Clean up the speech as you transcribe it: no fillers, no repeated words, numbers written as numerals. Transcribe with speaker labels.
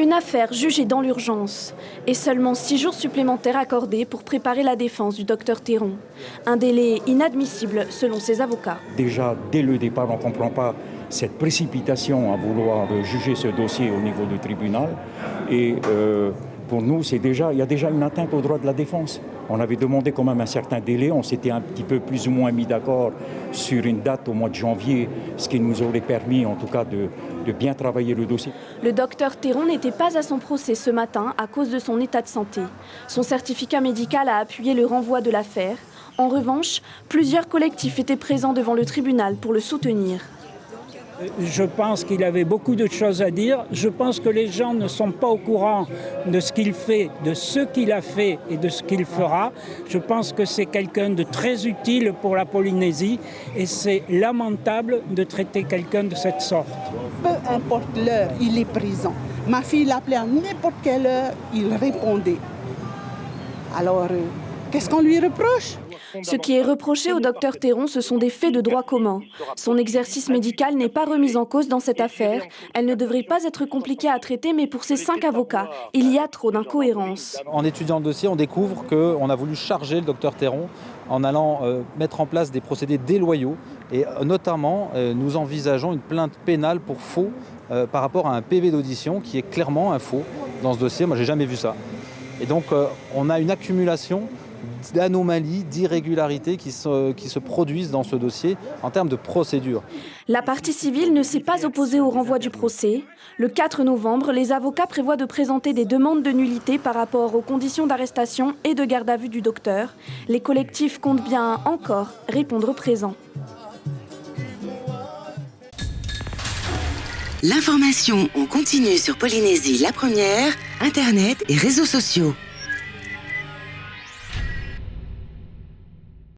Speaker 1: Une affaire jugée dans l'urgence et seulement 6 jours supplémentaires accordés pour préparer la défense du docteur Théron. Un délai inadmissible selon ses avocats.
Speaker 2: Déjà, dès le départ, on ne comprend pas cette précipitation à vouloir juger ce dossier au niveau du tribunal. Et pour nous, il y a déjà une atteinte au droit de la défense. On avait demandé quand même un certain délai, on s'était un petit peu plus ou moins mis d'accord sur une date au mois de janvier, ce qui nous aurait permis en tout cas de bien travailler le dossier.
Speaker 1: Le docteur Théron n'était pas à son procès ce matin à cause de son état de santé. Son certificat médical a appuyé le renvoi de l'affaire. En revanche, plusieurs collectifs étaient présents devant le tribunal pour le soutenir.
Speaker 3: Je pense qu'il avait beaucoup de choses à dire. Je pense que les gens ne sont pas au courant de ce qu'il fait, de ce qu'il a fait et de ce qu'il fera. Je pense que c'est quelqu'un de très utile pour la Polynésie et c'est lamentable de traiter quelqu'un de cette sorte.
Speaker 4: Peu importe l'heure, il est présent. Ma fille l'appelait à n'importe quelle heure, il répondait. Alors, qu'est-ce qu'on lui reproche ?
Speaker 1: Ce qui est reproché au docteur Théron, ce sont des faits de droit commun. Son exercice médical n'est pas remis en cause dans cette affaire. Elle ne devrait pas être compliquée à traiter, mais pour ces 5 avocats, il y a trop d'incohérences.
Speaker 5: En étudiant le dossier, on découvre qu'on a voulu charger le docteur Théron en allant mettre en place des procédés déloyaux. Et notamment, nous envisageons une plainte pénale pour faux par rapport à un PV d'audition qui est clairement un faux dans ce dossier. Moi, j'ai jamais vu ça. Et donc, on a une accumulation d'anomalies, d'irrégularités qui se produisent dans ce dossier en termes de procédure.
Speaker 1: La partie civile ne s'est pas opposée au renvoi du procès. Le 4 novembre, les avocats prévoient de présenter des demandes de nullité par rapport aux conditions d'arrestation et de garde à vue du docteur. Les collectifs comptent bien encore répondre présent.
Speaker 6: L'information en continu sur Polynésie la première, Internet et réseaux sociaux.